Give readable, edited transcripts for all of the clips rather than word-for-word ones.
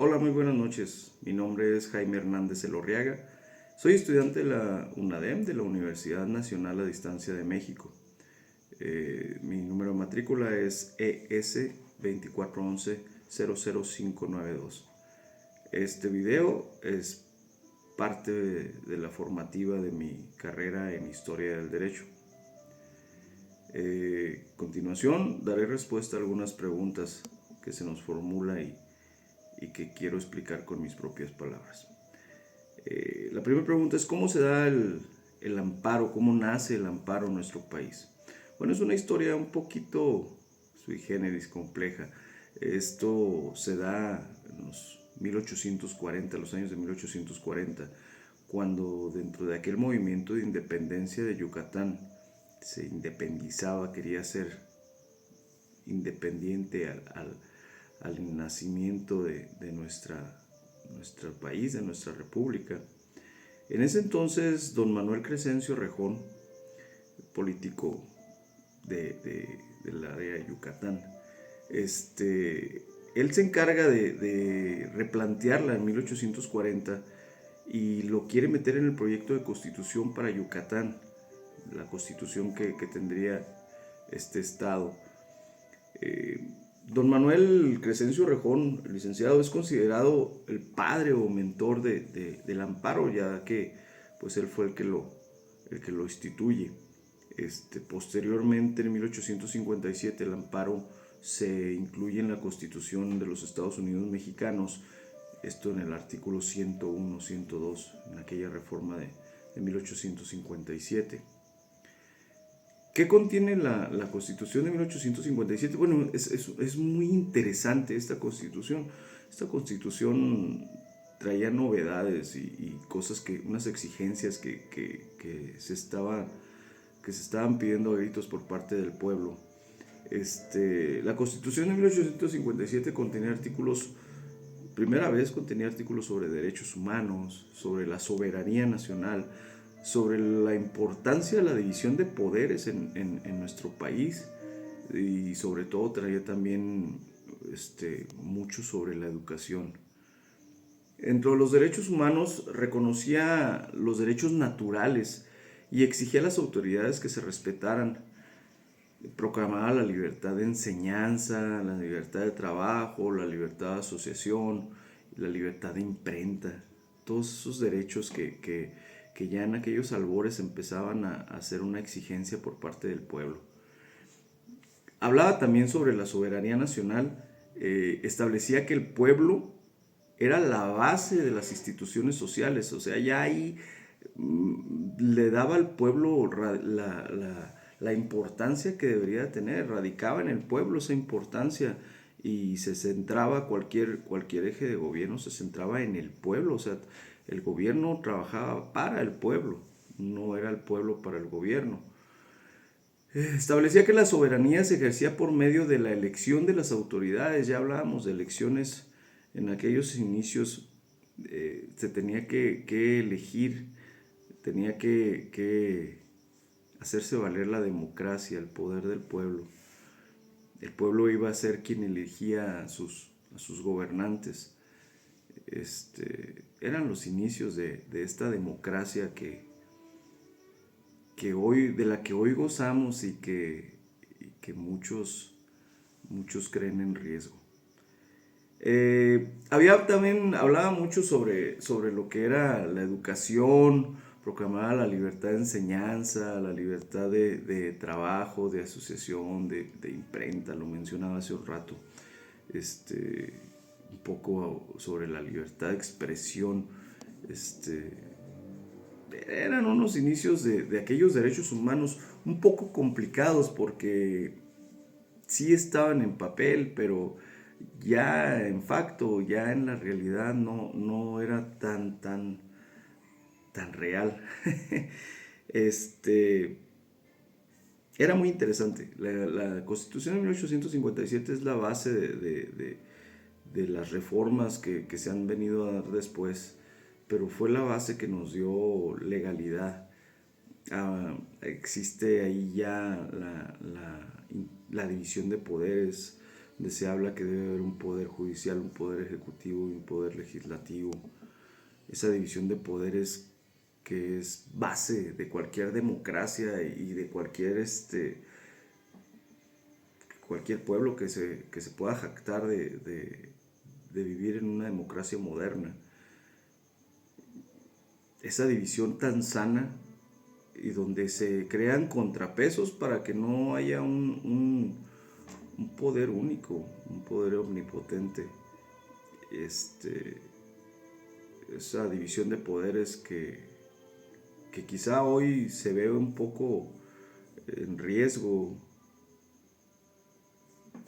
Hola, muy buenas noches. Mi nombre es Jaime Hernández Elorriaga. Soy estudiante de la UNADEM, de la Universidad Nacional a Distancia de México. Mi número de matrícula es ES 2411-00592. Este video es parte de la formativa de mi carrera en Historia del Derecho. A continuación, daré respuesta a algunas preguntas que se nos formula y que quiero explicar con mis propias palabras. La primera pregunta es: ¿cómo se da el amparo? ¿Cómo nace el amparo en nuestro país? Bueno, es una historia un poquito sui generis, compleja. Esto se da en los 1840, los años de 1840, cuando dentro de aquel movimiento de independencia de Yucatán se independizaba, quería ser independiente al nacimiento de nuestro país, de nuestra república. En ese entonces, don Manuel Crescencio Rejón, político del área de Yucatán, él se encarga de replantearla en 1840 y lo quiere meter en el proyecto de constitución para Yucatán, la constitución que tendría este estado. Don Manuel Crescencio Rejón, licenciado, es considerado el padre o mentor del amparo, ya que pues él fue el que lo instituye. Posteriormente, en 1857, el amparo se incluye en la Constitución de los Estados Unidos Mexicanos, esto en el artículo 101, 102, en aquella reforma de 1857. ¿Qué contiene la Constitución de 1857? Bueno, es muy interesante esta Constitución. Esta Constitución traía novedades y cosas unas exigencias que se estaban pidiendo a gritos por parte del pueblo. La Constitución de 1857 contenía artículos, primera vez contenía artículos sobre derechos humanos, sobre la soberanía nacional, sobre la importancia de la división de poderes en nuestro país, y sobre todo traía también mucho sobre la educación. Entre los derechos humanos reconocía los derechos naturales y exigía a las autoridades que se respetaran. Proclamaba la libertad de enseñanza, la libertad de trabajo, la libertad de asociación, la libertad de imprenta. Todos esos derechos que ya en aquellos albores empezaban a hacer una exigencia por parte del pueblo. Hablaba también sobre la soberanía nacional. Establecía que el pueblo era la base de las instituciones sociales. O sea, ya ahí le daba al pueblo la importancia que debería tener. Radicaba en el pueblo esa importancia y se centraba cualquier eje de gobierno, se centraba en el pueblo. O sea, el gobierno trabajaba para el pueblo, no era el pueblo para el gobierno. Establecía que la soberanía se ejercía por medio de la elección de las autoridades. Ya hablábamos de elecciones en aquellos inicios. Se tenía que elegir, tenía que hacerse valer la democracia, el poder del pueblo. El pueblo iba a ser quien elegía a sus gobernantes. Eran los inicios de esta democracia de la que hoy gozamos y que muchos creen en riesgo. Hablaba mucho sobre lo que era la educación, proclamaba la libertad de enseñanza, la libertad de trabajo, de asociación, de imprenta, lo mencionaba hace un rato. Un poco sobre la libertad de expresión. Eran unos inicios de aquellos derechos humanos un poco complicados, porque sí estaban en papel, pero ya en facto, ya en la realidad no era tan real. Era muy interesante. La Constitución de 1857 es la base de las reformas que se han venido a dar después, pero fue la base que nos dio legalidad. Existe ahí ya la división de poderes, donde se habla que debe haber un poder judicial, un poder ejecutivo y un poder legislativo. Esa división de poderes que es base de cualquier democracia y de cualquier pueblo que se pueda jactar de vivir en una democracia moderna. Esa división tan sana y donde se crean contrapesos para que no haya un poder único, un poder omnipotente. Esa división de poderes que quizá hoy se ve un poco en riesgo.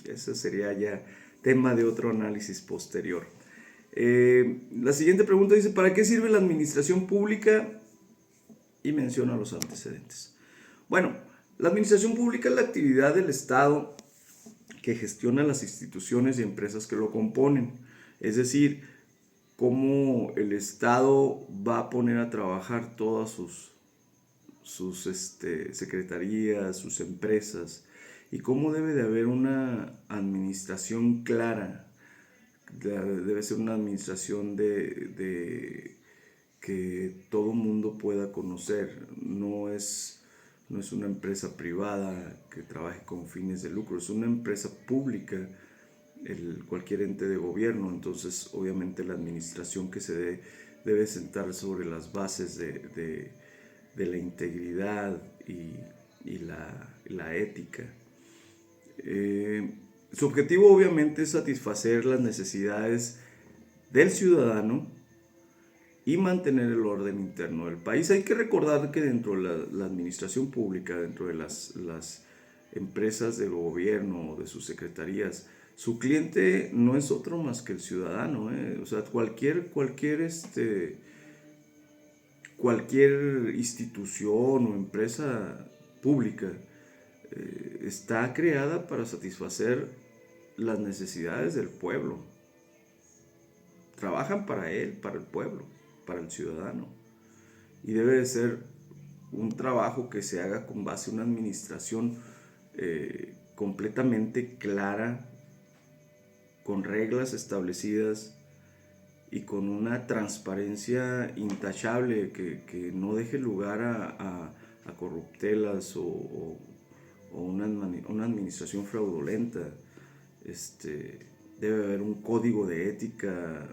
Ese sería ya tema de otro análisis posterior. La siguiente pregunta dice, ¿para qué sirve la administración pública? Y menciona los antecedentes. Bueno, la administración pública es la actividad del Estado que gestiona las instituciones y empresas que lo componen. Es decir, cómo el Estado va a poner a trabajar todas sus secretarías, sus empresas, y cómo debe de haber una administración clara. Debe ser una administración de que todo mundo pueda conocer. No es una empresa privada que trabaje con fines de lucro, es una empresa pública, cualquier ente de gobierno. Entonces, obviamente, la administración que se debe sentar sobre las bases de la integridad y la ética. Su objetivo, obviamente, es satisfacer las necesidades del ciudadano y mantener el orden interno del país. Hay que recordar que dentro de la administración pública, dentro de las empresas del gobierno o de sus secretarías, su cliente no es otro más que el ciudadano. O sea, cualquier institución o empresa pública está creada para satisfacer las necesidades del pueblo. Trabajan para él, para el pueblo, para el ciudadano. Y debe de ser un trabajo que se haga con base a una administración completamente clara, con reglas establecidas y con una transparencia intachable que no deje lugar a corruptelas o una administración fraudulenta. Debe haber un código de ética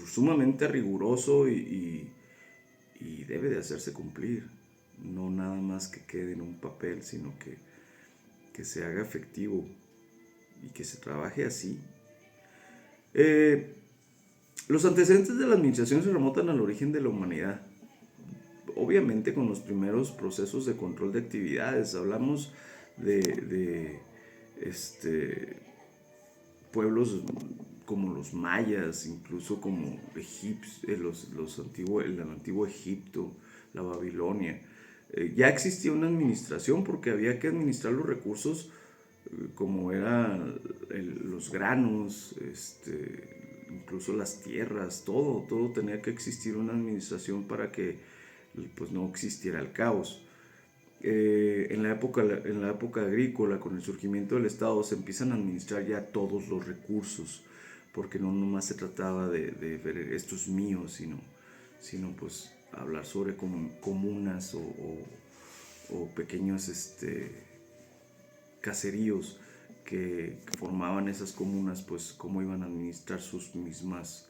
sumamente riguroso y debe de hacerse cumplir. No nada más que quede en un papel, sino que se haga efectivo y que se trabaje así. Los antecedentes de la administración se remontan al origen de la humanidad. Obviamente con los primeros procesos de control de actividades. Hablamos de pueblos como los mayas, incluso como el antiguo Egipto, la Babilonia. Ya existía una administración porque había que administrar los recursos como eran los granos, incluso las tierras, todo tenía que existir una administración para que pues no existiera el caos. En la época agrícola, con el surgimiento del Estado, se empiezan a administrar ya todos los recursos, porque no nomás se trataba de ver esto es mío, sino pues hablar sobre comunas o pequeños caseríos que formaban esas comunas, pues cómo iban a administrar sus mismas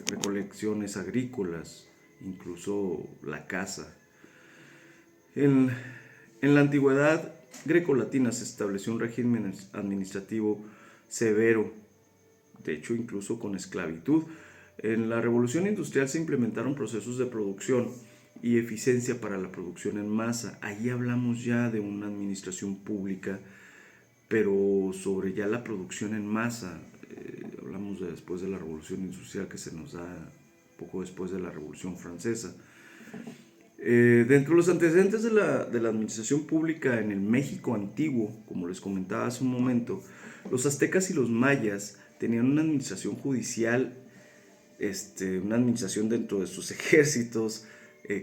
recolecciones agrícolas, incluso la caza. En la antigüedad grecolatina se estableció un régimen administrativo severo, de hecho incluso con esclavitud. En la revolución industrial se implementaron procesos de producción y eficiencia para la producción en masa. Ahí hablamos ya de una administración pública, pero sobre ya la producción en masa. Hablamos de después de la revolución industrial, que se nos da poco después de la revolución francesa. Dentro de los antecedentes de la administración pública en el México antiguo, como les comentaba hace un momento, los aztecas y los mayas tenían una administración judicial, una administración dentro de sus ejércitos,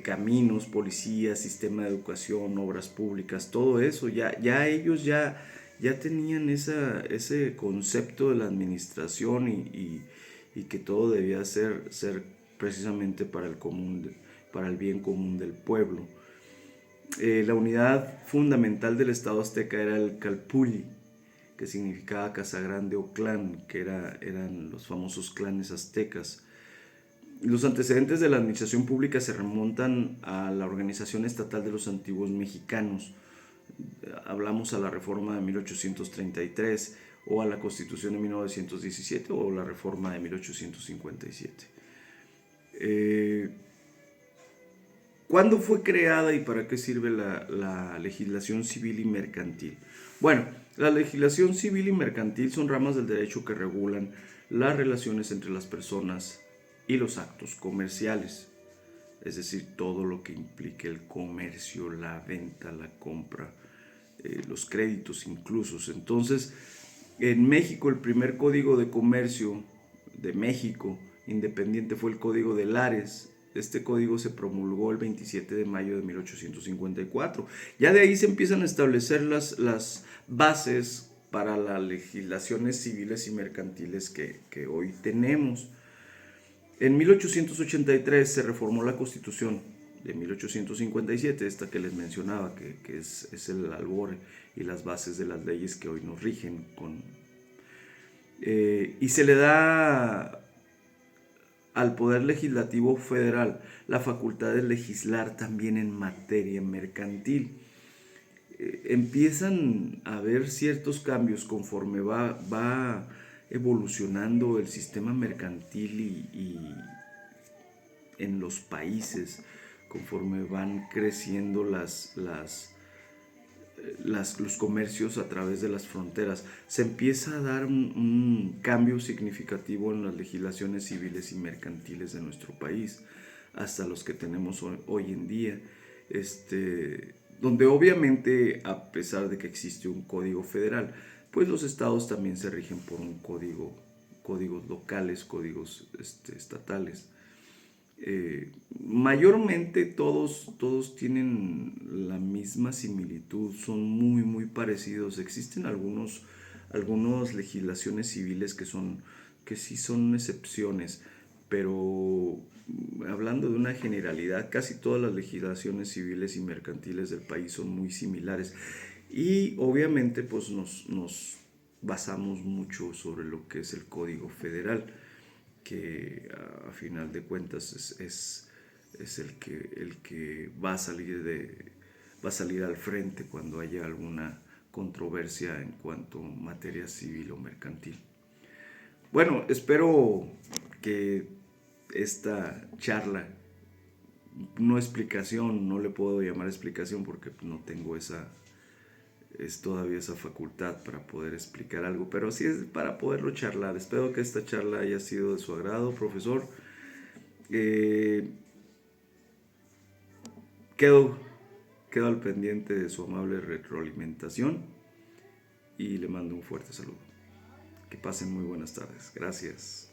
caminos, policías, sistema de educación, obras públicas, todo eso. Ya ellos ya tenían ese concepto de la administración y que todo debía ser precisamente para el bien común del pueblo. La unidad fundamental del Estado azteca era el Calpulli, que significaba Casa Grande o clan, que eran los famosos clanes aztecas. Los antecedentes de la administración pública se remontan a la organización estatal de los antiguos mexicanos. Hablamos a la reforma de 1833 o a la constitución de 1917 o la reforma de 1857. ¿Cuándo fue creada y para qué sirve la legislación civil y mercantil? Bueno, la legislación civil y mercantil son ramas del derecho que regulan las relaciones entre las personas y los actos comerciales, es decir, todo lo que implique el comercio, la venta, la compra, los créditos incluso. Entonces, en México el primer código de comercio de México independiente fue el Código de Lares. Este código se promulgó el 27 de mayo de 1854. Ya de ahí se empiezan a establecer las bases para las legislaciones civiles y mercantiles que hoy tenemos. En 1883 se reformó la Constitución de 1857, esta que les mencionaba, que es el albor y las bases de las leyes que hoy nos rigen. Y se le da al Poder Legislativo Federal la facultad de legislar también en materia mercantil. Empiezan a haber ciertos cambios conforme va evolucionando el sistema mercantil y en los países, conforme van creciendo los comercios a través de las fronteras, se empieza a dar un cambio significativo en las legislaciones civiles y mercantiles de nuestro país, hasta los que tenemos hoy en día, donde obviamente, a pesar de que existe un código federal, pues los estados también se rigen por un códigos locales, códigos estatales. Mayormente todos tienen la misma similitud, son muy parecidos. Existen algunas legislaciones civiles que sí son excepciones, pero hablando de una generalidad, casi todas las legislaciones civiles y mercantiles del país son muy similares. Y obviamente pues nos basamos mucho sobre lo que es el Código Federal, que a final de cuentas es el que va a salir al frente cuando haya alguna controversia en cuanto a materia civil o mercantil. Bueno, espero que esta charla, no explicación, no le puedo llamar explicación porque no tengo todavía esa facultad para poder explicar algo, pero sí es para poderlo charlar. Espero que esta charla haya sido de su agrado, profesor. Quedo al pendiente de su amable retroalimentación y le mando un fuerte saludo. Que pasen muy buenas tardes. Gracias.